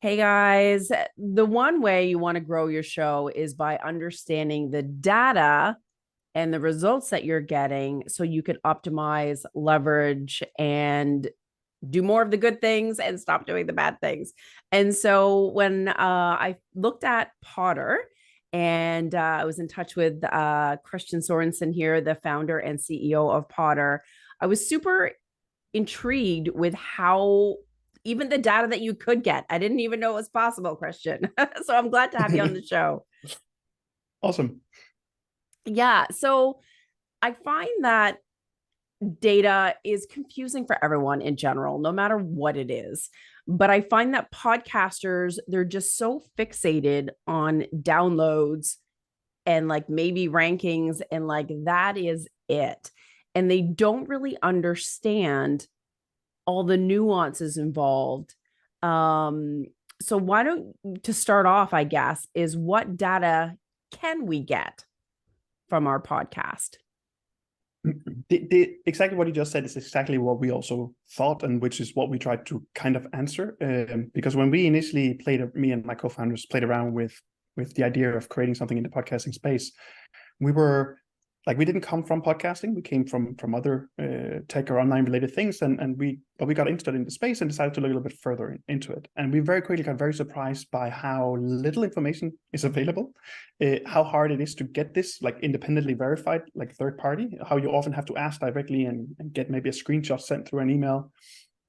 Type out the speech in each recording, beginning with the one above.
Hey guys, the one way you want to grow your show is by understanding the data and the results that you're getting so you can optimize, leverage, and do more of the good things and stop doing the bad things. And so when I looked at Potter and I was in touch with Christian Sorensen here, the founder and CEO of Potter, I was super intrigued with how even the data that you could get. I didn't even know it was possible, Christian. So I'm glad to have you on the show. Awesome. Yeah. So I find that data is confusing for everyone in general, no matter what it is. But I find that podcasters, they're just so fixated on downloads and like maybe rankings, and like that is it. And they don't really understand all the nuances involved. So why don't, to start off, I guess, is what data can we get from our podcast? Exactly what you just said is exactly what we also thought, and which is what we tried to kind of answer. Because when we initially me and my co-founders played around with the idea of creating something in the podcasting space, we were like, we didn't come from podcasting. We came from other tech or online related things, and we got interested in the space and decided to look a little bit further into it. And we very quickly got very surprised by how little information is available, how hard it is to get this like independently verified, like third party, how you often have to ask directly and get maybe a screenshot sent through an email.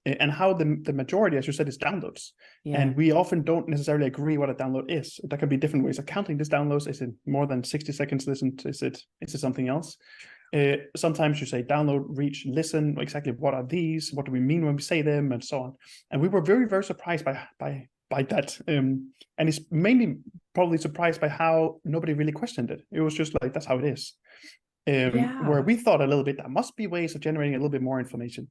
And how the majority, as you said, is downloads. Yeah. And we often don't necessarily agree what a download is. There can be different ways of counting these downloads. Is it more than 60 seconds listened? Is it something else? Sometimes you say download, reach, listen. Exactly what are these? What do we mean when we say them, and so on. And we were very, very surprised by that. And it's mainly probably surprised by how nobody really questioned it. It was just like, that's how it is. Where we thought a little bit, there must be ways of generating a little bit more information.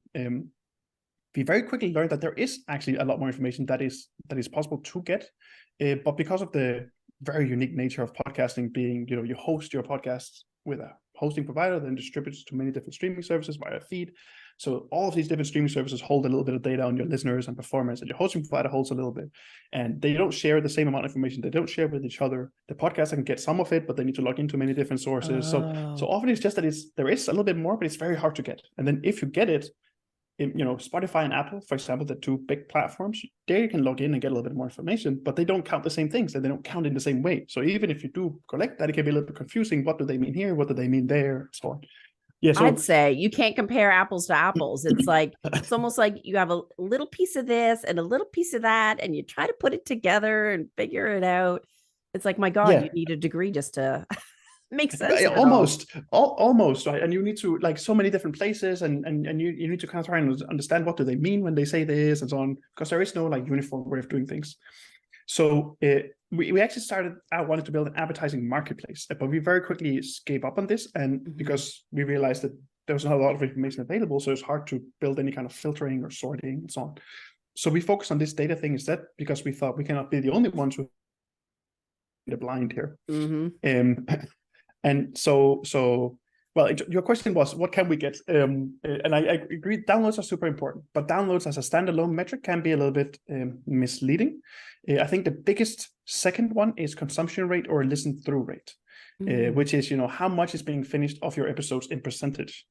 We very quickly learned that there is actually a lot more information that is possible to get, but because of the very unique nature of podcasting being, you host your podcasts with a hosting provider, then distributes to many different streaming services via a feed. So all of these different streaming services hold a little bit of data on your listeners and performance, and your hosting provider holds a little bit, and they don't share the same amount of information. They don't share with each other. The podcaster can get some of it, but they need to log into many different sources. So often it's just that there is a little bit more, but it's very hard to get. And then if you get it, Spotify and Apple, for example, the two big platforms, there you can log in and get a little bit more information, but they don't count the same things, and they don't count in the same way. So even if you do collect that, it can be a little bit confusing. What do they mean here? What do they mean there? So on. Yeah, so I'd say you can't compare apples to apples. It's like, it's almost like you have a little piece of this and a little piece of that, and you try to put it together and figure it out. It's like, my God, you need a degree just to make sense. Almost, right? And you need to, like, so many different places, and you need to kind of try and understand what do they mean when they say this and so on, because there is no like uniform way of doing things. So we actually started out wanting to build an advertising marketplace, but we very quickly gave up on this, and because we realized that there was not a lot of information available, so it's hard to build any kind of filtering or sorting and so on. So we focused on this data thing instead, because we thought we cannot be the only ones who are blind here. And so, well, your question was, what can we get? And I agree, downloads are super important, but downloads as a standalone metric can be a little bit misleading. I think the biggest second one is consumption rate or listen through rate, which is, how much is being finished of your episodes in percentage.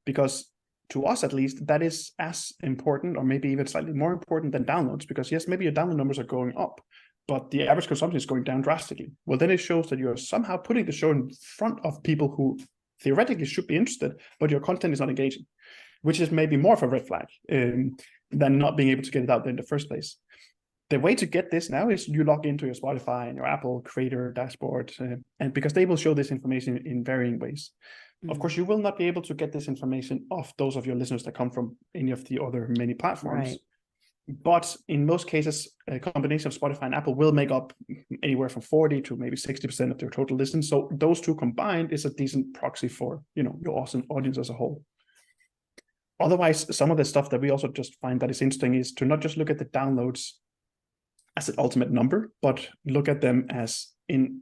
Because to us, at least, that is as important, or maybe even slightly more important than downloads, because yes, maybe your download numbers are going up, but the average consumption is going down drastically. Well, then it shows that you're somehow putting the show in front of people who theoretically should be interested, but your content is not engaging, which is maybe more of a red flag than not being able to get it out there in the first place. The way to get this now is you log into your Spotify and your Apple creator dashboard, and because they will show this information in varying ways. Of course, you will not be able to get this information off those of your listeners that come from any of the other many platforms. Right. But in most cases, a combination of Spotify and Apple will make up anywhere from 40 to maybe 60% of their total listens. So those two combined is a decent proxy for, your awesome audience as a whole. Otherwise, some of the stuff that we also just find that is interesting is to not just look at the downloads as an ultimate number, but look at them as in,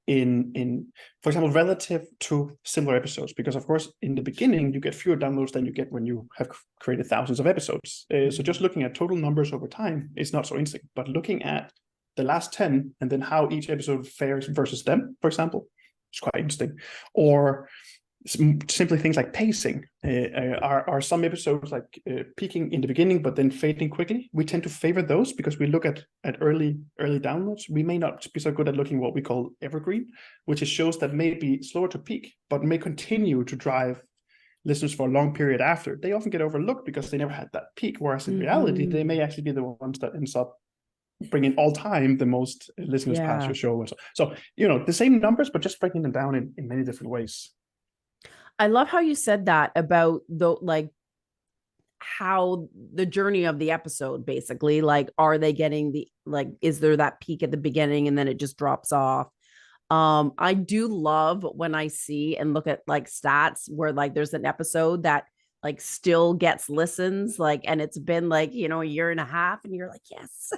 in for example, relative to similar episodes, because of course in the beginning you get fewer downloads than you get when you have created thousands of episodes. So just looking at total numbers over time is not so interesting, but looking at the last 10 and then how each episode fares versus them, for example, it's quite interesting. Or simply things like pacing. Are some episodes like peaking in the beginning but then fading quickly? We tend to favor those because we look at early downloads. We may not be so good at looking what we call evergreen, which is shows that may be slower to peak but may continue to drive listeners for a long period after. They often get overlooked because they never had that peak, whereas in reality they may actually be the ones that ends up bringing all time the most listeners past your show. So the same numbers but just breaking them down in many different ways. I love how you said that about how the journey of the episode, basically, like, are they getting is there that peak at the beginning and then it just drops off? I do love when I see and look at like stats where like there's an episode that like still gets listens, like, and it's been like, a year and a half, and you're like, yes.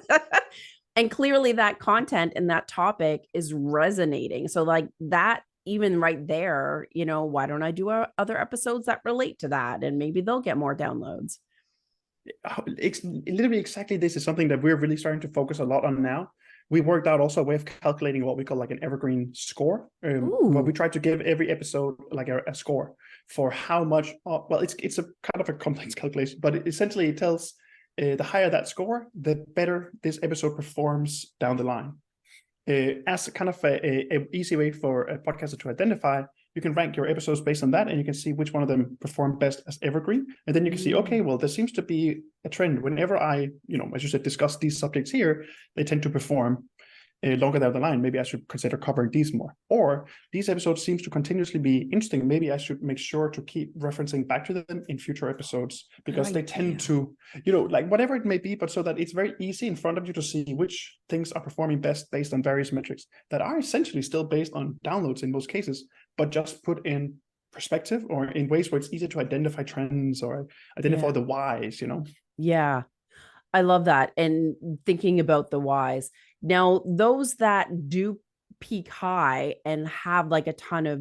And clearly that content and that topic is resonating. So like that, even right there, why don't I do other episodes that relate to that, and maybe they'll get more downloads? It's literally exactly this is something that we're really starting to focus a lot on now. We worked out also a way of calculating what we call like an evergreen score, where we try to give every episode like a score for how much. Well, it's a kind of a complex calculation, but essentially it tells the higher that score, the better this episode performs down the line. As kind of a easy way for a podcaster to identify, you can rank your episodes based on that, and you can see which one of them perform best as evergreen. And then you can see, okay, well, there seems to be a trend. Whenever I, as you said, discuss these subjects here, they tend to perform longer down the line. Maybe I should consider covering these more. Or these episodes seems to continuously be interesting. Maybe I should make sure to keep referencing back to them in future episodes, because they tend to, like whatever it may be, but so that it's very easy in front of you to see which things are performing best based on various metrics that are essentially still based on downloads in most cases, but just put in perspective or in ways where it's easier to identify trends or identify the whys, Yeah. I love that. And thinking about the whys. Now, those that do peak high and have like a ton of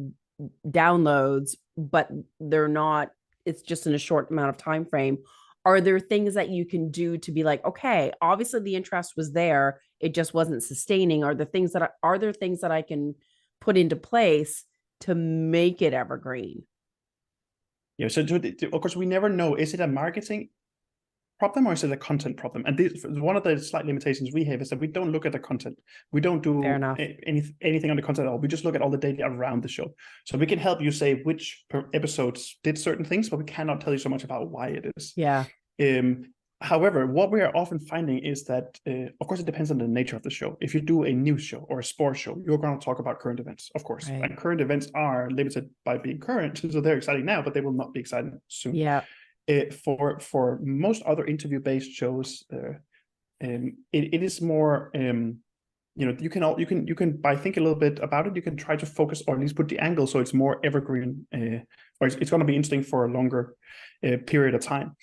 downloads, but it's just in a short amount of time frame. Are there things that you can do to be like, okay, obviously the interest was there, it just wasn't sustaining? Are there things that I can put into place to make it evergreen? Yeah, so of course we never know, is it a marketing problem or is it a content problem? And one of the slight limitations we have is that we don't look at the content. We don't do anything on the content at all. We just look at all the data around the show. So we can help you say which episodes did certain things, but we cannot tell you so much about why it is. Yeah. However, what we are often finding is that, of course, it depends on the nature of the show. If you do a news show or a sports show, you're going to talk about current events, of course. Right. And current events are limited by being current. So they're exciting now, but they will not be exciting soon. Yeah. For most other interview-based shows, it is more, you can by thinking a little bit about it, you can try to focus or at least put the angle so it's more evergreen, or it's going to be interesting for a longer period of time.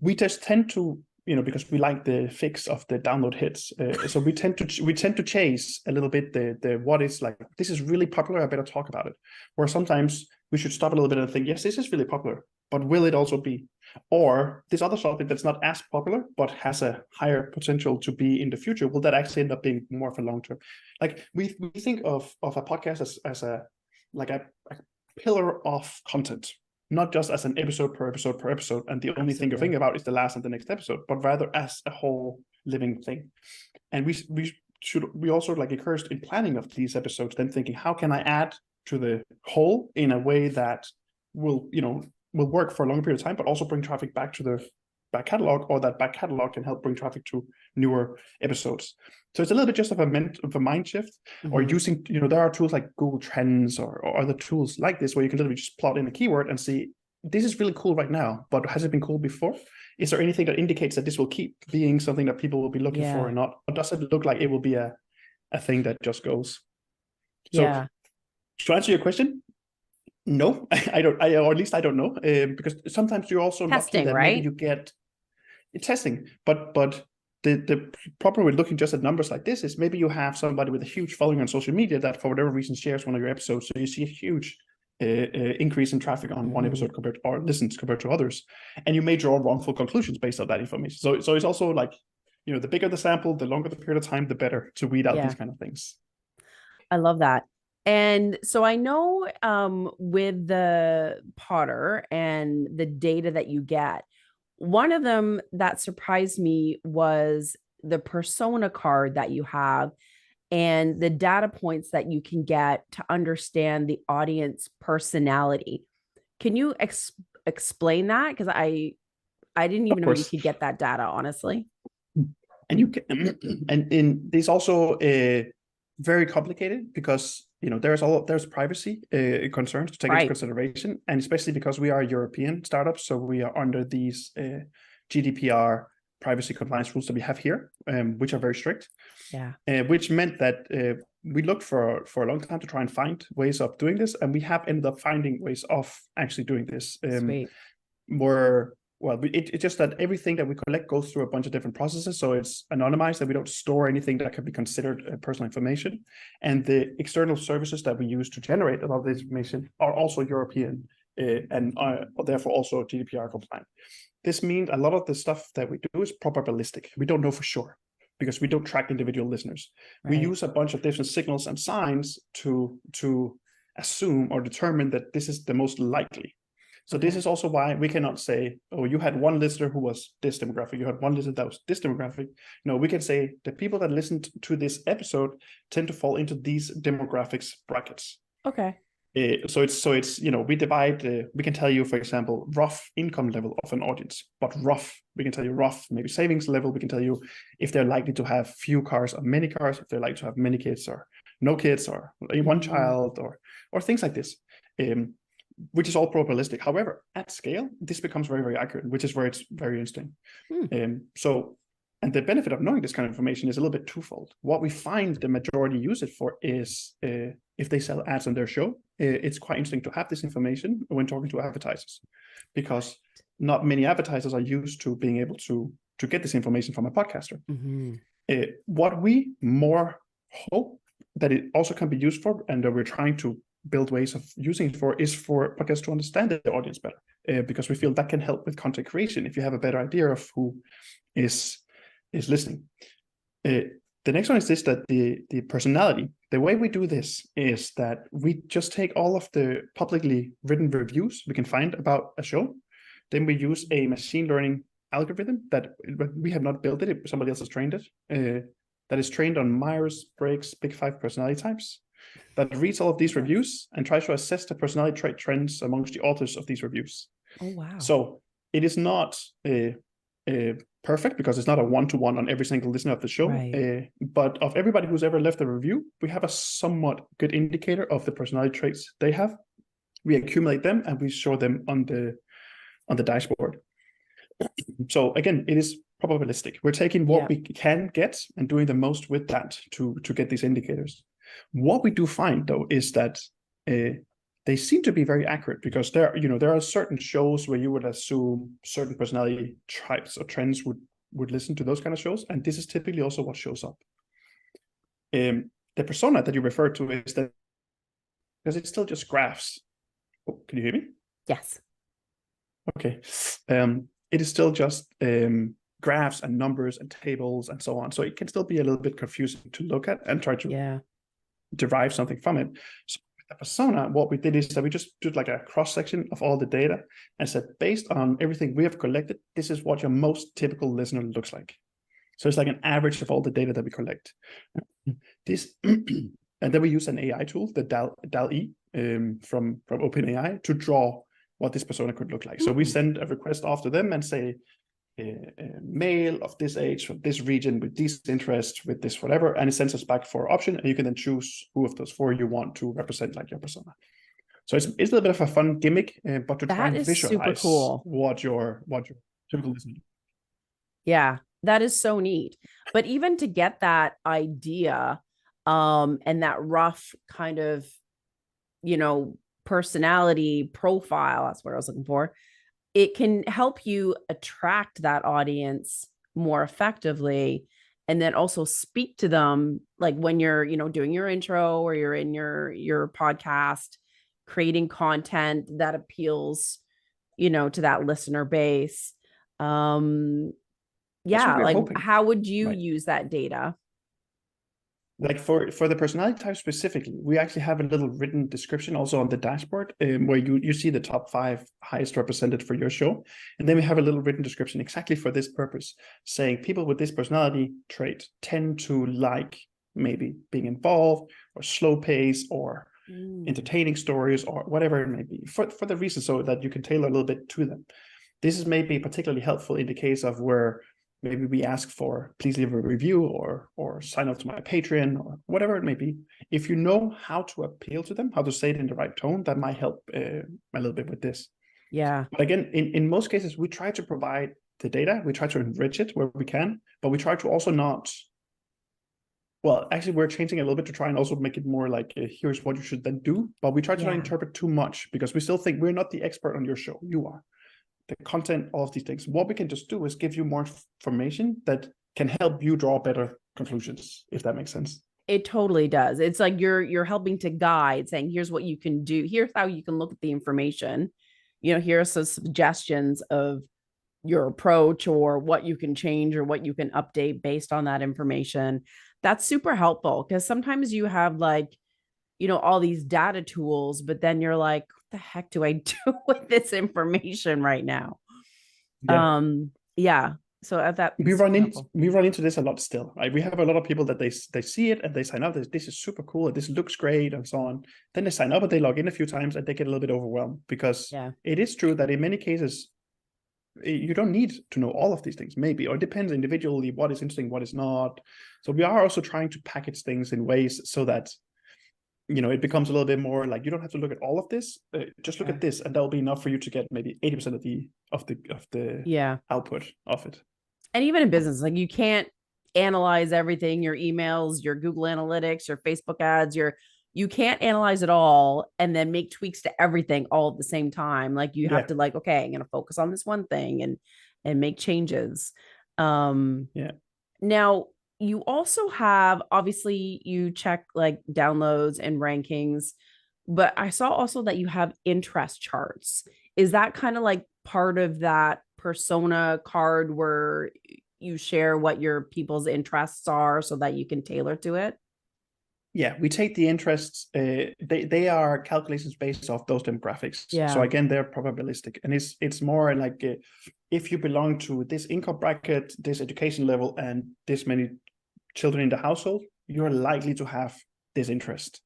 We just tend to, because we like the fix of the download hits, so we tend to chase a little bit the what is like, this is really popular, I better talk about it. Or sometimes we should stop a little bit and think, yes, this is really popular, but will it also be? Or this other topic that's not as popular, but has a higher potential to be in the future, will that actually end up being more of a long-term? Like we think of a podcast as a pillar of content, not just as an episode per episode per episode, and the only thing you're thinking about is the last and the next episode, but rather as a whole living thing. And we also like encouraged in planning of these episodes, then thinking, how can I add to the whole in a way that will work for a longer period of time, but also bring traffic back to the back catalog, or that back catalog can help bring traffic to newer episodes. So it's a little bit just of a mind shift, or using, there are tools like Google Trends or other tools like this, where you can literally just plot in a keyword and see, this is really cool right now, but has it been cool before? Is there anything that indicates that this will keep being something that people will be looking for or not? Or does it look like it will be a thing that just goes? So to answer your question, no, I don't, or at least I don't know, because sometimes you're also testing, lucky that right? maybe you get testing, but the proper way of looking just at numbers like this is maybe you have somebody with a huge following on social media that for whatever reason shares one of your episodes. So you see a huge increase in traffic on one episode compared or listens compared to others. And you may draw wrongful conclusions based on that information. So it's also like, you know, the bigger the sample, the longer the period of time, the better to weed out these kind of things. I love that. And so I know with the Potter and the data that you get, one of them that surprised me was the persona card that you have and the data points that you can get to understand the audience personality. Can you explain that? Because I didn't even know you could get that data, honestly. And you can, and in this also very complicated because, you know, there's privacy concerns to take into consideration, and especially because we are a European startup, so we are under these GDPR privacy compliance rules that we have here, which are very strict. Which meant that we looked for a long time to try and find ways of doing this, and we have ended up finding ways of actually doing this. It's just that everything that we collect goes through a bunch of different processes, so it's anonymized, that we don't store anything that could be considered personal information. And the external services that we use to generate a lot of this information are also European and are therefore also GDPR compliant. This means a lot of the stuff that we do is probabilistic. We don't know for sure because we don't track individual listeners. We use a bunch of different signals and signs to assume or determine that this is the most likely. So this is also why we cannot say, oh, you had one listener who was this demographic, you had one listener that was this demographic. No, we can say the people that listened to this episode tend to fall into these demographics brackets. So it's you know, we divide, we can tell you, for example, rough income level of an audience, but rough, we can tell you rough, maybe savings level. We can tell you if they're likely to have few cars or many cars, if they're likely to have many kids or no kids or one child or things like this. Which is all probabilistic. However, at scale, this becomes very, very accurate, which is where it's very interesting. And the benefit of knowing this kind of information is a little bit twofold. What we find the majority use it for is if they sell ads on their show, it's quite interesting to have this information when talking to advertisers, because not many advertisers are used to being able to get this information from a podcaster. What we more hope that it also can be used for, and that we're trying to build ways of using it for, is for podcasts to understand the audience better, because we feel that can help with content creation if you have a better idea of who is listening. The next one is this, that the personality, the way we do this is that we just take all of the publicly written reviews we can find about a show. Then we use a machine learning algorithm that we have not built it, somebody else has trained it, that is trained on Myers-Briggs Big 5 personality types, that reads all of these reviews and tries to assess the personality trait trends amongst the authors of these reviews. So it is not perfect because it's not a one-to-one on every single listener of the show, but of everybody who's ever left a review, we have a somewhat good indicator of the personality traits they have. We accumulate them and we show them on the dashboard. So again, it is probabilistic. We're taking what we can get and doing the most with that to get these indicators. What we do find, though, is that they seem to be very accurate, because there are certain shows where you would assume certain personality types or trends would listen to those kind of shows, and this is typically also what shows up. The persona that you refer to is that, because it's still just graphs. Oh, can you hear me? Yes. Okay. It is still just graphs and numbers and tables and so on. So it can still be a little bit confusing to look at and try to derive something from it. So with the persona, what we did is that we just did like a cross-section of all the data and said, based on everything we have collected, this is what your most typical listener looks like. So it's like an average of all the data that we collect. This, and then we use an AI tool, the 𝗨 from OpenAI, to draw what this persona could look like. So we send a request off to them and say, male of this age, from this region, with these interests, with this whatever, and it sends us back for option, and you can then choose who of those four you want to represent like your persona. So it's a little bit of a fun gimmick, but to try and visualize what your typical listener. Yeah, that is so neat. But even to get that idea, and that rough kind of, personality profile, that's what I was looking for, it can help you attract that audience more effectively, and then also speak to them like when you're, doing your intro or you're in your podcast, creating content that appeals, to that listener base. That's what Yeah, we're like hoping. how would you Right. use that data? Like for the personality type specifically, we actually have a little written description also on the dashboard, where you see the top 5 highest represented for your show. And then we have a little written description exactly for this purpose, saying people with this personality trait tend to like maybe being involved or slow pace or entertaining stories or whatever it may be, for the reason so that you can tailor a little bit to them. This is maybe particularly helpful in the case of where maybe we ask for, please leave a review or sign up to my Patreon or whatever it may be. If you know how to appeal to them, how to say it in the right tone, that might help a little bit with this. Yeah. But again, in most cases, we try to provide the data, we try to enrich it where we can, but we try to also not, well, actually, we're changing a little bit to try and also make it more like, here's what you should then do. But we try to not interpret too much because we still think we're not the expert on your show. You are. The content, all of these things. What we can just do is give you more information that can help you draw better conclusions, if that makes sense. It totally does. It's like you're helping to guide, saying, here's what you can do. Here's how you can look at the information. Here are some suggestions of your approach or what you can change or what you can update based on that information. That's super helpful because sometimes you have like, all these data tools, but then you're like, what the heck do I do with this information right now? Yeah. So at that, we run into this a lot still, right? We have a lot of people that they see it and they sign up. This is super cool. This looks great and so on. Then they sign up and they log in a few times and they get a little bit overwhelmed because it is true that in many cases, you don't need to know all of these things, maybe, or it depends individually what is interesting, what is not. So we are also trying to package things in ways so that, it becomes a little bit more like you don't have to look at all of this. Just look at this, and that will be enough for you to get maybe 80% of the output of it. And even in business, like you can't analyze everything, your emails, your Google Analytics, your Facebook ads, you can't analyze it all and then make tweaks to everything all at the same time. Like you have to like, okay, I'm going to focus on this one thing and make changes. Now you also have, obviously you check like downloads and rankings, but I saw also that you have interest charts. Is that kind of like part of that persona card where you share what your people's interests are so that you can tailor to it? Yeah, we take the interests. They are calculations based off those demographics. Yeah. So again, they're probabilistic, and it's more like if you belong to this income bracket, this education level, and this many children in the household, you're likely to have this interest.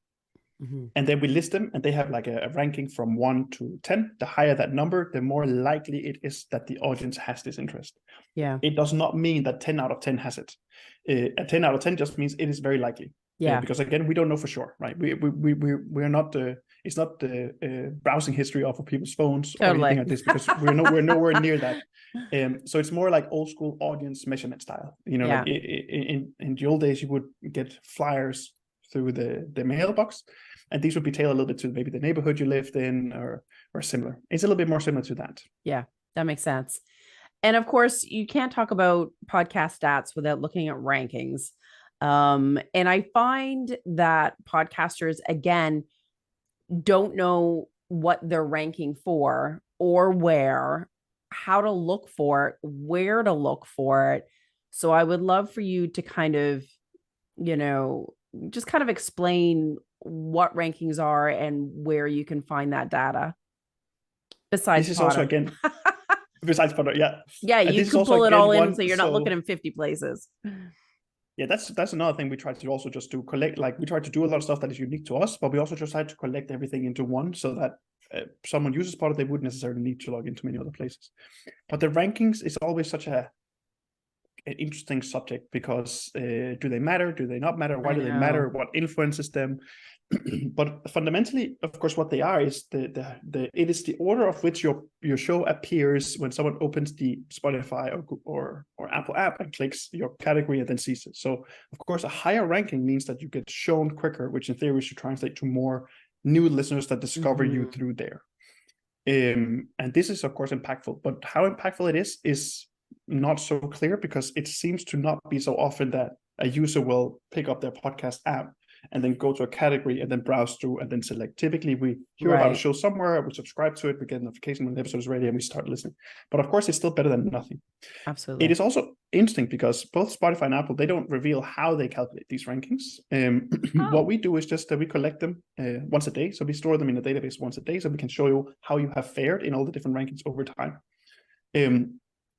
And then we list them, and they have like a ranking from 1 to 10. The higher that number, the more likely it is that the audience has this interest. Yeah. It does not mean that 10 out of 10 has it. A 10 out of 10 just means it is very likely. Yeah. Because again, we don't know for sure, right? We're not it's not the browsing history of people's phones or anything like this, because we're nowhere near that. So it's more like old school audience measurement style. Like in the old days, you would get flyers through the mailbox, and these would be tailored a little bit to maybe the neighborhood you lived in or similar. It's a little bit more similar to that. Yeah, that makes sense. And of course, you can't talk about podcast stats without looking at rankings. And I find that podcasters, again, don't know what they're ranking for or where, how to look for it, where to look for it. So I would love for you to kind of, just kind of explain what rankings are and where you can find that data. Besides this is also, again, besides Potter, yeah, you can pull it all in, so you're not looking in 50 places. Yeah, that's another thing we try to also just do, collect, like we try to do a lot of stuff that is unique to us, but we also just try to collect everything into one so that someone uses Potter, they wouldn't necessarily need to log into many other places. But the rankings is always such an interesting subject because do they matter? Do they not matter? Why do they matter? What influences them? But fundamentally, of course, what they are is it is the order of which your show appears when someone opens the Spotify or Apple app and clicks your category and then sees it. So, of course, a higher ranking means that you get shown quicker, which in theory should translate to more new listeners that discover you through there. And this is, of course, impactful. But how impactful it is not so clear, because it seems to not be so often that a user will pick up their podcast app and then go to a category and then browse through and then select. Typically, we hear about a show somewhere, we subscribe to it, we get a notification when the episode is ready, and we start listening. But of course, it's still better than nothing. Absolutely. It is also interesting because both Spotify and Apple, they don't reveal how they calculate these rankings. What we do is just that we collect them once a day. So we store them in a database once a day, so we can show you how you have fared in all the different rankings over time.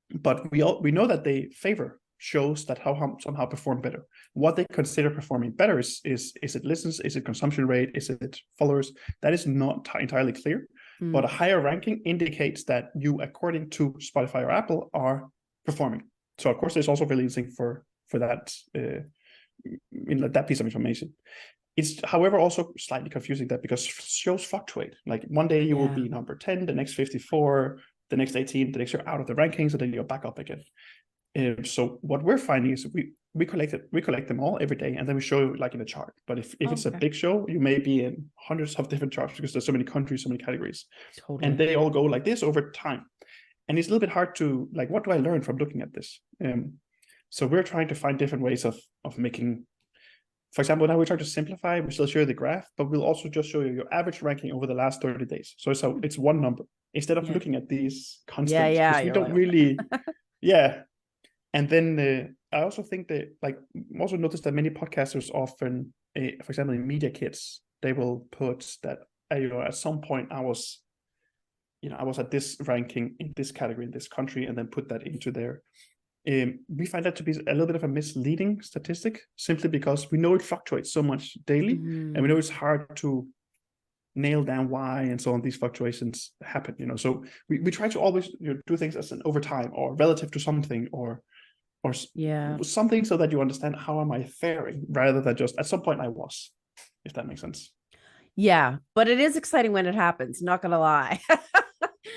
But we know that they favor shows that somehow perform better. What they consider performing better is it listens, is it consumption rate, is it followers? That is not entirely clear. But a higher ranking indicates that you, according to Spotify or Apple, are performing. So of course, there's also really interesting for that that piece of information. It's, however, also slightly confusing that because shows fluctuate. Like one day you will be number 10, the next 54, the next 18, the next you're out of the rankings, and then you're back up again. So what we're finding is we collect them all every day, and then we show you like in a chart. But if it's a big show, you may be in hundreds of different charts because there's so many countries, so many categories, and they all go like this over time. And it's a little bit hard to, like, what do I learn from looking at this? So we're trying to find different ways of making, for example, now we try to simplify. We still show you the graph, but we'll also just show you your average ranking over the last 30 days. So it's one number instead of looking at these constants. We don't really, And then I also think that, like, also noticed that many podcasters often, for example, in media kits, they will put that, at some point I was at this ranking in this category in this country, and then put that into there. We find that to be a little bit of a misleading statistic, simply because we know it fluctuates so much daily, and we know it's hard to nail down why and so on these fluctuations happen. So we try to always do things as an over time or relative to something or something, so that you understand how am I faring, rather than just at some point I was, if that makes sense. Yeah, but it is exciting when it happens, not gonna lie.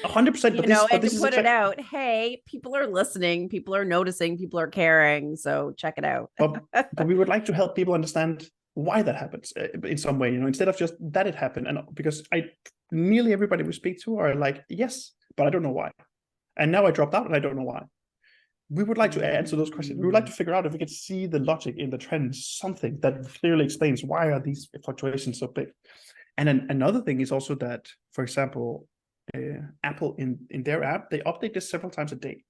100%. But this is put it out. Hey, people are listening, people are noticing, people are caring, so check it out. but we would like to help people understand why that happens in some way, instead of just that it happened. And because nearly everybody we speak to are like, yes, but I don't know why, and now I dropped out and I don't know why. We would like to answer those questions. We would like to figure out if we can see the logic in the trends, something that clearly explains why are these fluctuations so big. And then another thing is also that, for example, Apple in their app, they update this several times a day.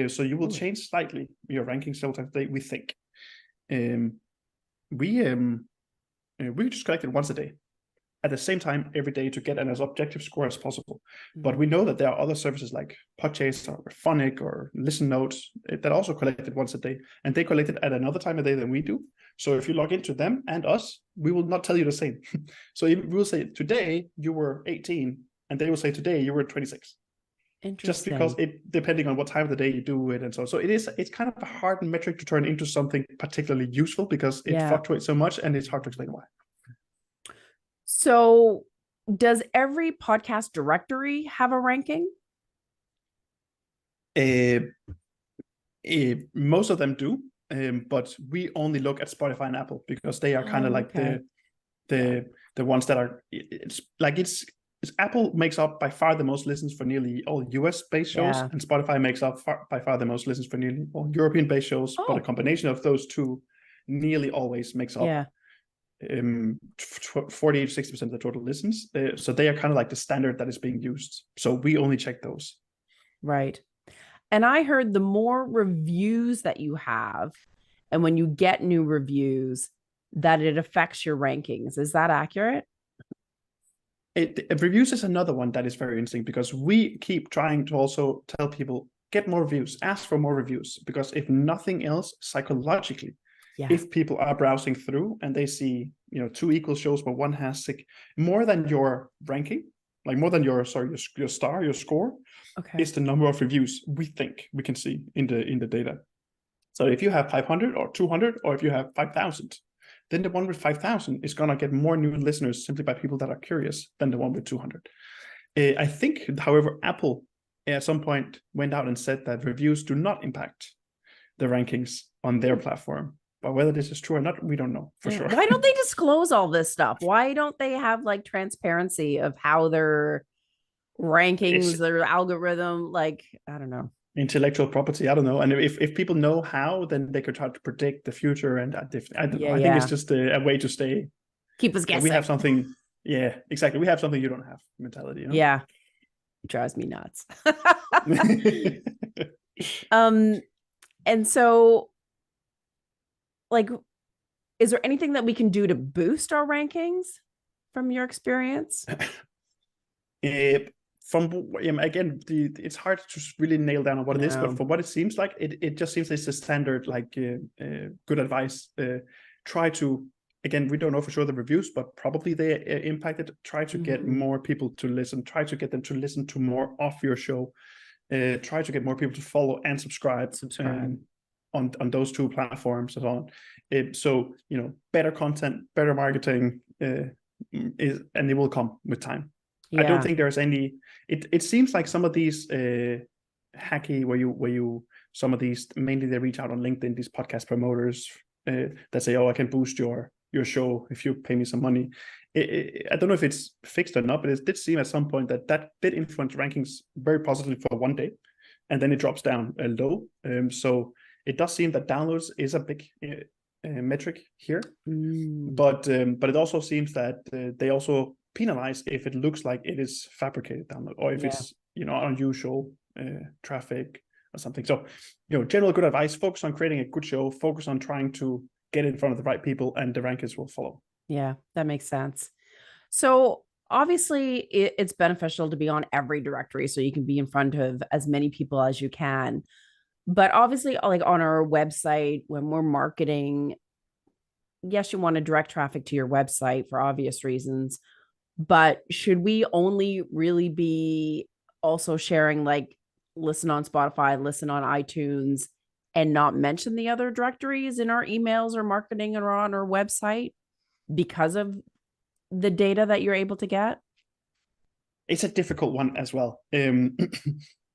So you will change slightly your ranking several times a day, we think. We just collect it once a day at the same time every day to get an as objective score as possible. But we know that there are other services like Podchaser or Phonic or Listen Notes that also collect it once a day, and they collect it at another time of day than we do. So if you log into them and us, we will not tell you the same. So we will say today you were 18, and they will say today you were 26. Just because depending on what time of the day you do it, and so it's kind of a hard metric to turn into something particularly useful, because it fluctuates so much and it's hard to explain why. So does every podcast directory have a ranking? Most of them do, but we only look at Spotify and Apple because they are kind of like the ones that are, it's Apple makes up by far the most listens for nearly all US-based shows, and Spotify makes up by far the most listens for nearly all European-based shows. But a combination of those two nearly always makes up 48-60% of the total listens. So they are kind of like the standard that is being used. So we only check those. Right. And I heard the more reviews that you have, and when you get new reviews, that it affects your rankings. Is that accurate? Reviews is another one that is very interesting, because we keep trying to also tell people, get more reviews, ask for more reviews, because if nothing else, psychologically, if people are browsing through and they see, two equal shows, but one has more than your ranking, like more than your score, is the number of reviews we think we can see in the data. So if you have 500 or 200, or if you have 5,000, then the one with 5,000 is going to get more new listeners simply by people that are curious than the one with 200. I think, however, Apple at some point went out and said that reviews do not impact the rankings on their platform. But whether this is true or not, we don't know for sure. Why don't they disclose all this stuff? Why don't they have like transparency of how their rankings, their algorithm, I don't know. intellectual property. I don't know. And if people know how, then they could try to predict the future. And I don't know. I think it's just a way to stay. Keep us guessing. We have something. Yeah, exactly. We have something you don't have mentality. You know? Yeah. It drives me nuts. And so, like, is there anything that we can do to boost our rankings from your experience? Again, it's hard to really nail down on what it is, but for what it seems like, it just seems it's a standard, like good advice. Try to, again, we don't know for sure the reviews, but probably they impacted. Try to get more people to listen. Try to get them to listen to more of your show. Try to get more people to follow and subscribe. On those two platforms and so on. So, you know, better content, better marketing, and it will come with time. Yeah. I don't think there's any. It seems like some of these hacky where you some of these, mainly they reach out on LinkedIn, these podcast promoters that say, oh, I can boost your show if you pay me some money. I don't know if it's fixed or not, but it did seem at some point that did influence rankings very positively for one day, and then it drops down low. So it does seem that downloads is a big metric here, but it also seems that they also penalize if it looks like it is fabricated download, or if it's, you know, unusual traffic or something. So, you know, general good advice: focus on creating a good show, focus on trying to get in front of the right people, and the rankings will follow. Yeah, that makes sense. So obviously it's beneficial to be on every directory so you can be in front of as many people as you can. But obviously, like on our website, when we're marketing, yes, you want to direct traffic to your website for obvious reasons. But should we only really be also sharing, like, listen on Spotify, listen on iTunes, and not mention the other directories in our emails or marketing or on our website because of the data that you're able to get? It's a difficult one as well.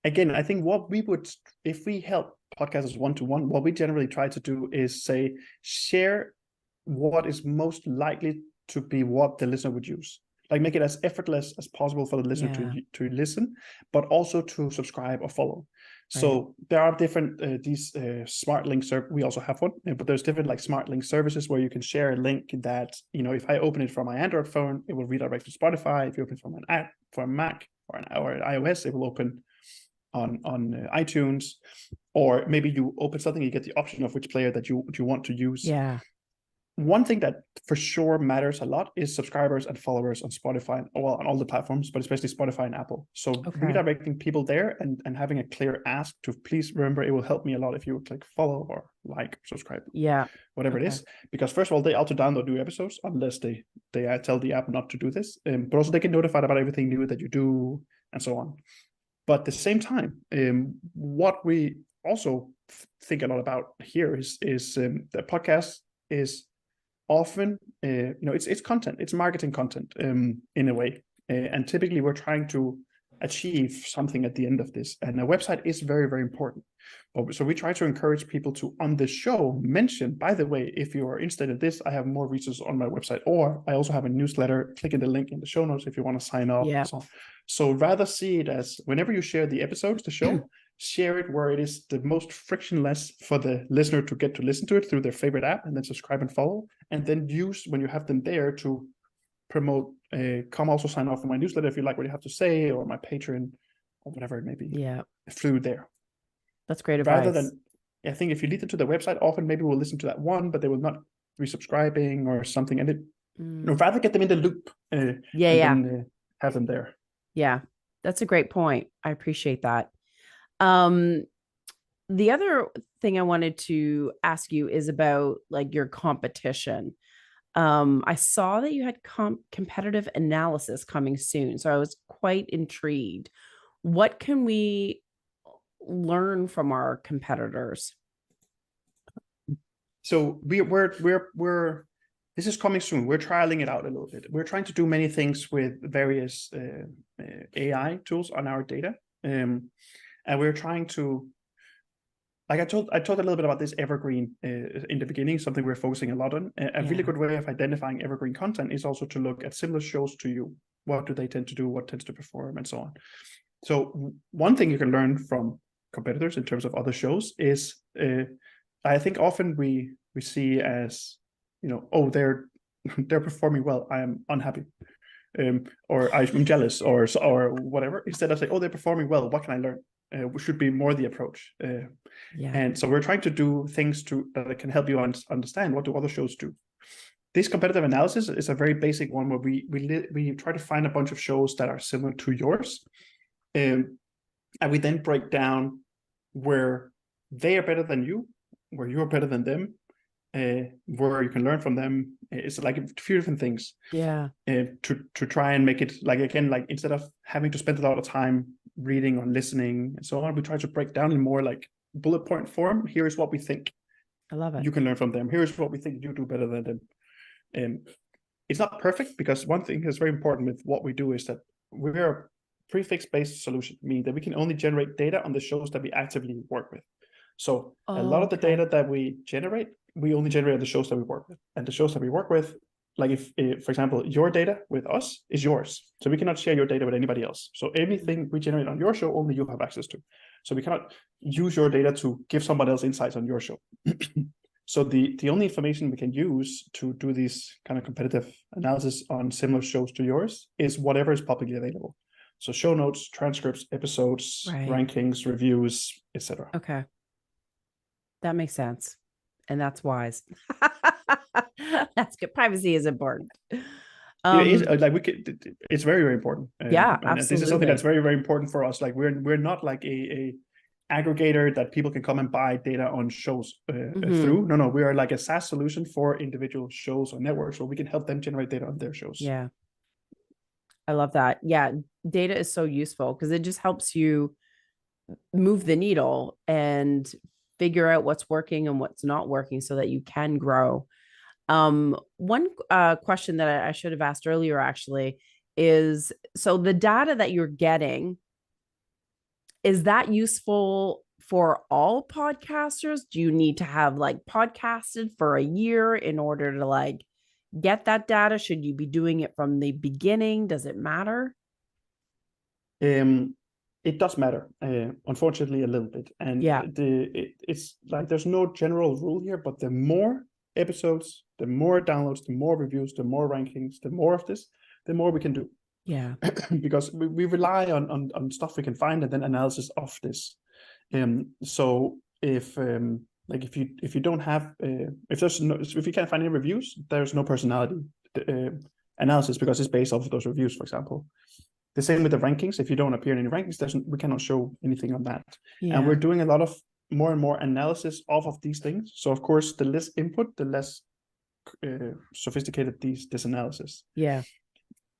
Again, I think what we would, if we help podcasters one-to-one, what we generally try to do is say, share what is most likely to be what the listener would use. Like, make it as effortless as possible for the listener to listen, but also to subscribe or follow. Right. So there are different, these smart link we also have one, but there's different, like, smart link services where you can share a link that, you know, if I open it from my Android phone, it will redirect to Spotify. If you open it from an app, for a Mac or an iOS, it will open on iTunes. Or maybe you open something, you get the option of which player that you want to use. Yeah. One thing that for sure matters a lot is subscribers and followers on Spotify, well, on all the platforms, but especially Spotify and Apple. So redirecting people there and having a clear ask to please remember, it will help me a lot if you would click follow or like, subscribe. Yeah. Whatever it is. Because first of all, they auto download new episodes unless they tell the app not to do this. But also they get notified about everything new that you do and so on. But at the same time, what we also think a lot about here is the podcast is often, you know, it's content, it's marketing content in a way. And typically we're trying to achieve something at the end of this. And a website is very, very important. So we try to encourage people to, on the show, mention, by the way, if you are interested in this, I have more resources on my website, or I also have a newsletter, click in the link in the show notes if you want to sign up. Yeah. So rather see it as, whenever you share the episodes, the show, share it where it is the most frictionless for the listener to get to listen to it through their favorite app, and then subscribe and follow, and then use, when you have them there, to promote, come also sign off on my newsletter if you like what you have to say, or my Patreon, or whatever it may be. Yeah. Through there. That's great advice. Rather than, I think if you lead them to the website, often maybe we'll listen to that one, but they will not be subscribing or something. And it, you know, rather get them in the loop. Then, have them there. Yeah, that's a great point. I appreciate that. The other thing I wanted to ask you is about, like, your competition. I saw that you had competitive analysis coming soon, so I was quite intrigued. What can we learn from our competitors? So we're this is coming soon. We're trialing it out a little bit. We're trying to do many things with various AI tools on our data, and we're trying to, like I talked a little bit about this evergreen in the beginning, something we're focusing a lot on. A really good way of identifying evergreen content is also to look at similar shows to you. What do they tend to do? What tends to perform, and so on. So one thing you can learn from competitors in terms of other shows is I think often we see as, oh, they're performing well, I am unhappy, or I'm jealous, or whatever. Instead of saying, oh, they're performing well, what can I learn? Should be more the approach. And so we're trying to do things that can help you understand what do other shows do. This competitive analysis is a very basic one where we try to find a bunch of shows that are similar to yours, and we then break down where they are better than you, where you're better than them, where you can learn from them. It's like a few different things. Yeah. To try and make it, like, again, like, instead of having to spend a lot of time reading or listening and so on, we try to break down in more like bullet point form. Here is what we think. I love it. You can learn from them. Here's what we think you do better than them. It's not perfect, because one thing that's very important with what we do is that we're a prefix-based solution, meaning that we can only generate data on the shows that we actively work with. So a lot of the data that we generate, we only generate on the shows that we work with. And the shows that we work with, like if for example, your data with us is yours. So we cannot share your data with anybody else. So anything we generate on your show, only you have access to. So we cannot use your data to give someone else insights on your show. So the only information we can use to do these kind of competitive analysis on similar shows to yours is whatever is publicly available. So show notes, transcripts, episodes, rankings, reviews, etc. Okay. That makes sense. And that's wise. That's good. Privacy is important. It is, like, it's very, very important. Yeah, and absolutely. this is something that's very, very important for us. Like, we're not like a aggregator that people can come and buy data on shows through. No, we are like a SaaS solution for individual shows or networks where we can help them generate data on their shows. Yeah. I love that. Yeah. Data is so useful because it just helps you move the needle and figure out what's working and what's not working so that you can grow. One question that I should have asked earlier actually is, so the data that you're getting, is that useful for all podcasters? Do you need to have like podcasted for a year in order to like get that data? Should you be doing it from the beginning? Does it matter? It does matter, unfortunately, a little bit. And it's like there's no general rule here, but the more episodes, the more downloads, the more reviews, the more rankings, the more of this, the more we can do. Yeah. Because we rely on stuff we can find and then analysis of this. So if you don't have if you can't find any reviews, there's no personality analysis, because it's based off of those reviews, for example. The same with the rankings. If you don't appear in any rankings, we cannot show anything on that. Yeah. And we're doing a lot of more and more analysis off of these things. So of course, the less input, the less sophisticated this analysis. Yeah.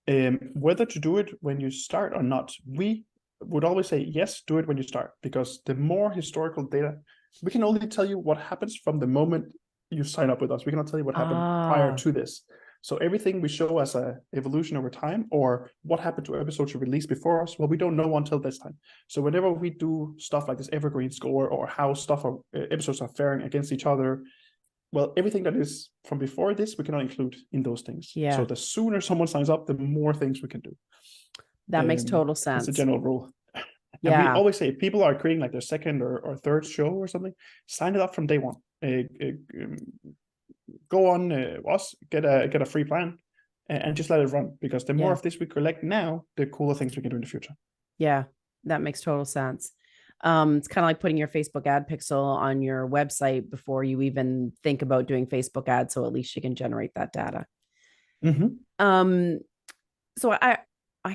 Whether to do it when you start or not, we would always say, yes, do it when you start, because the more historical data, we can only tell you what happens from the moment you sign up with us. We cannot tell you what happened prior to this. So everything we show as a evolution over time, or what happened to episodes you released before us, well, we don't know until this time. So whenever we do stuff like this evergreen score, or how stuff or episodes are faring against each other, well, everything that is from before this, we cannot include in those things. Yeah. So the sooner someone signs up, the more things we can do. That makes total sense. It's a general rule. Yeah. And we always say, if people are creating like their second or third show or something, sign it up from day one. Go on us, get a free plan, and just let it run, because the more of this we collect now, the cooler things we can do in the future. Yeah, that makes total sense. It's kind of like putting your Facebook ad pixel on your website before you even think about doing Facebook ads, so at least you can generate that data. So I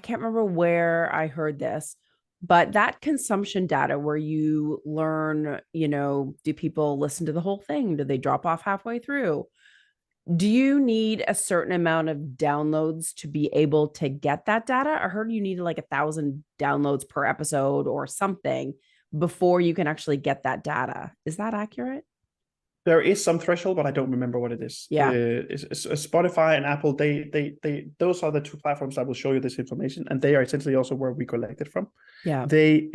can't remember where I heard this, but that consumption data where you learn, do people listen to the whole thing? Do they drop off halfway through? Do you need a certain amount of downloads to be able to get that data? I heard you need like 1,000 downloads per episode or something before you can actually get that data. Is that accurate? There is some threshold, but I don't remember what it is. Yeah. Spotify and Apple, they those are the two platforms that will show you this information, and they are essentially also where we collect it from. Yeah. They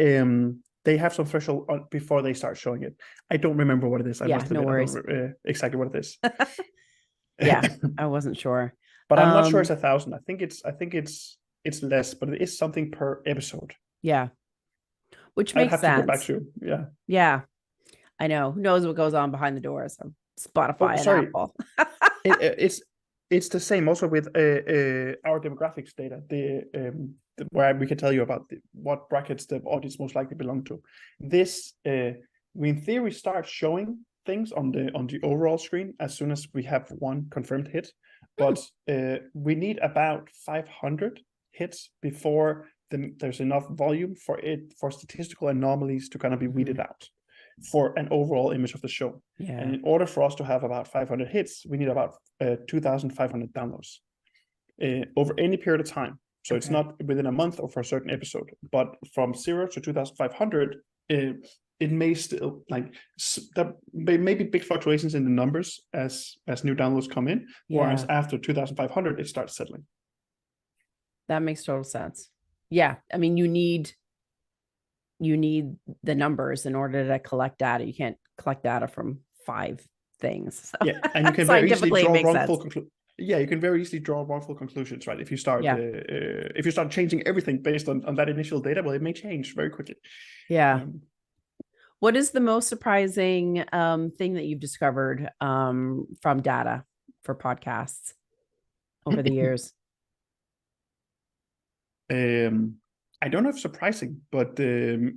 have some threshold before they start showing it. I don't remember what it is. I must admit, no worries. I don't remember, exactly what it is. Yeah, I wasn't sure. But I'm not sure it's 1,000. I think it's less, but it is something per episode. Yeah. which I'd makes have to go back sense. to, yeah. Yeah, I know. Who knows what goes on behind the doors of Oh, Spotify and sorry. Apple. It's the same also with our demographics data, where we can tell you about what brackets the audience most likely belong to. This we in theory start showing things on the overall screen as soon as we have one confirmed hit, but we need about 500 hits before there's enough volume for statistical anomalies to kind of be weeded out for an overall image of the show. Yeah. And in order for us to have about 500 hits, we need about 2,500 downloads over any period of time. So it's not within a month or for a certain episode, but from 0 to 2,500, it may still, like, there may be big fluctuations in the numbers as new downloads come in, whereas after 2,500, it starts settling. That makes total sense. Yeah, I mean, you need the numbers in order to collect data. You can't collect data from 5 things. So. Yeah, and you can very easily draw wrongful conclusions. Yeah, you can very easily draw wrongful conclusions, right? If you start changing everything based on that initial data, well, it may change very quickly. Yeah. What is the most surprising thing that you've discovered from data for podcasts over the years? I don't know if surprising, but no,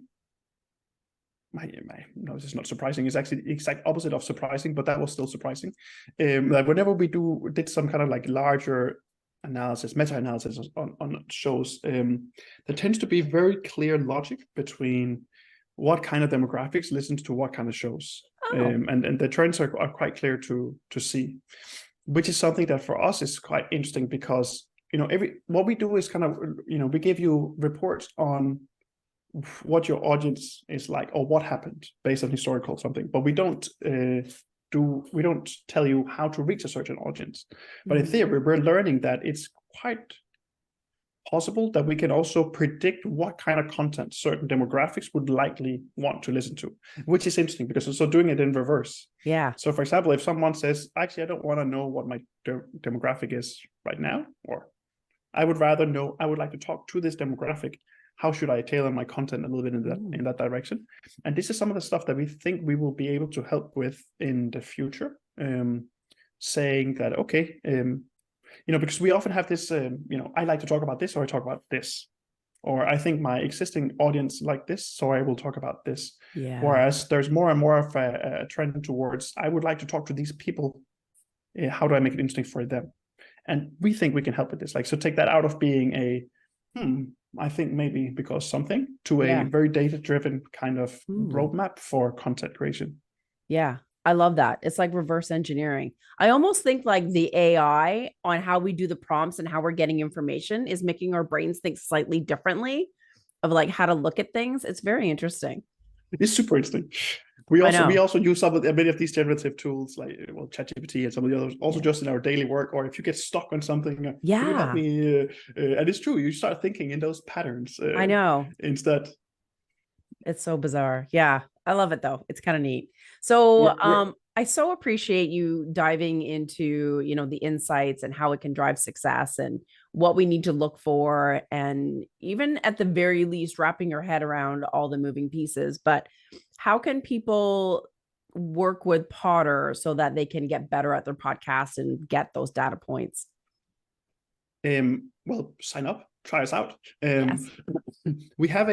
this is not surprising. It's actually the exact opposite of surprising, but that was still surprising. Like whenever we did some kind of like larger analysis, meta-analysis on shows, there tends to be very clear logic between what kind of demographics listens to what kind of shows. And the trends are quite clear to see, which is something that for us is quite interesting because, you know, what we do is kind of, you know, we give you reports on what your audience is like or what happened based on historical something, but we don't tell you how to reach a certain audience. But in theory, we're learning that it's quite possible that we can also predict what kind of content certain demographics would likely want to listen to, which is interesting because it's so doing it in reverse. Yeah. So for example, if someone says, actually, I don't want to know what my demographic is right now, or I would like to talk to this demographic. How should I tailor my content a little bit in that direction? And this is some of the stuff that we think we will be able to help with in the future. Saying that, okay, you know, because we often have this, you know, I like to talk about this, or I talk about this, or I think my existing audience like this, so I will talk about this. Yeah. Whereas there's more and more of a trend towards, I would like to talk to these people. How do I make it interesting for them? And we think we can help with this. Like, so take that out of being I think maybe because something to a very data-driven kind of roadmap for content creation. Yeah, I love that. It's like reverse engineering. I almost think like the AI on how we do the prompts and how we're getting information is making our brains think slightly differently of like how to look at things. It's very interesting. It's super interesting. We also use many of these generative tools like ChatGPT and some of the others also just in our daily work, or if you get stuck on something, can you help me? And it's true, you start thinking in those patterns. I know. Instead. It's so bizarre. Yeah, I love it though. It's kind of neat. So I so appreciate you diving into, you know, the insights and how it can drive success and what we need to look for. And even at the very least, wrapping your head around all the moving pieces. But how can people work with Potter so that they can get better at their podcast and get those data points? Well, sign up, try us out. We have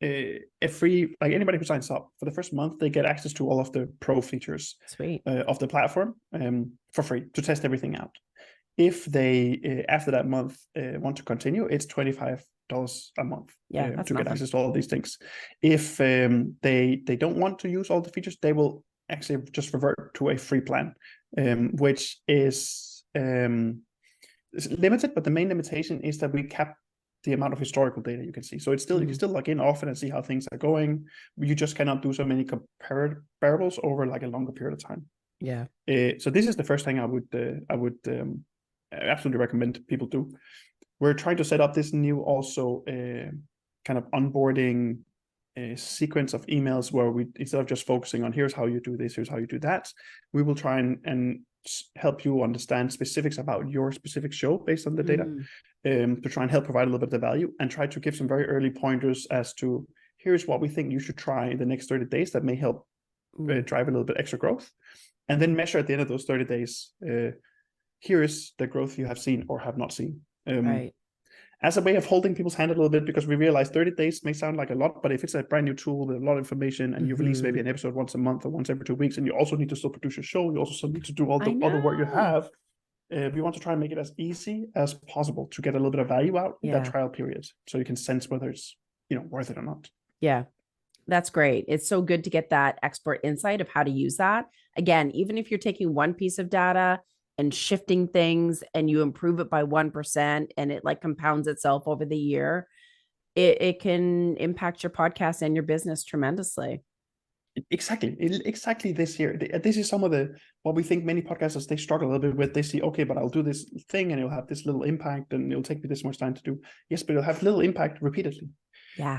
a free, like anybody who signs up for the first month, they get access to all of the pro features of the platform for free to test everything out. If they after that month want to continue, it's $25 a month to get access to all of these things. If they don't want to use all the features, they will actually just revert to a free plan, which is limited, but the main limitation is that we cap the amount of historical data you can see. So it's still you can still log in often and see how things are going. You just cannot do so many comparables over like a longer period of time. Yeah. So this is the first thing I would absolutely recommend people do. We're trying to set up this new also kind of onboarding sequence of emails where we, instead of just focusing on here's how you do this, here's how you do that, we will try and help you understand specifics about your specific show based on the data, Mm. to try and help provide a little bit of the value, and try to give some very early pointers as to here's what we think you should try in the next 30 days that may help drive a little bit extra growth. And then measure at the end of those 30 days, here is the growth you have seen or have not seen. Right. As a way of holding people's hand a little bit, because we realize 30 days may sound like a lot, but if it's a brand new tool with a lot of information and you release maybe an episode once a month or once every 2 weeks, and you also need to still produce your show, you also need to do all the other work you have. We want to try and make it as easy as possible to get a little bit of value out in that trial period, so you can sense whether it's, you know, worth it or not. Yeah. That's great. It's so good to get that expert insight of how to use that. Again, even if you're taking one piece of data and shifting things and you improve it by 1% and it like compounds itself over the year, it can impact your podcast and your business tremendously. Exactly this year. This is some of what we think many podcasters, they struggle a little bit with. They see, okay, but I'll do this thing and it'll have this little impact and it'll take me this much time to do. Yes, but it'll have little impact repeatedly. Yeah.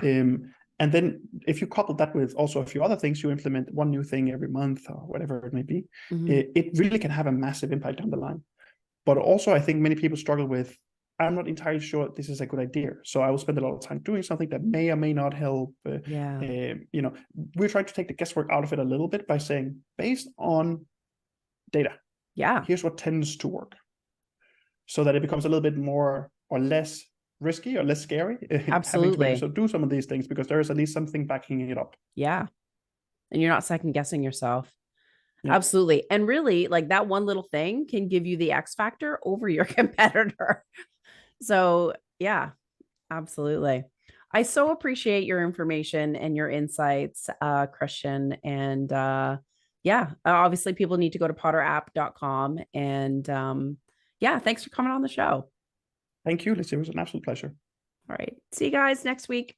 And then if you couple that with also a few other things, you implement one new thing every month or whatever it may be, it really can have a massive impact down the line. But also, I think many people struggle with, I'm not entirely sure this is a good idea, so I will spend a lot of time doing something that may or may not help. You know, we're trying to take the guesswork out of it a little bit by saying, based on data, here's what tends to work, so that it becomes a little bit more or less risky or less scary. Absolutely. So do some of these things because there is at least something backing it up. Yeah. And you're not second guessing yourself. Yeah. Absolutely. And really, like that one little thing can give you the X factor over your competitor. So yeah, absolutely. I so appreciate your information and your insights, Christian. And obviously people need to go to potterapp.com. And thanks for coming on the show. Thank you, Lizzie. It was an absolute pleasure. All right. See you guys next week.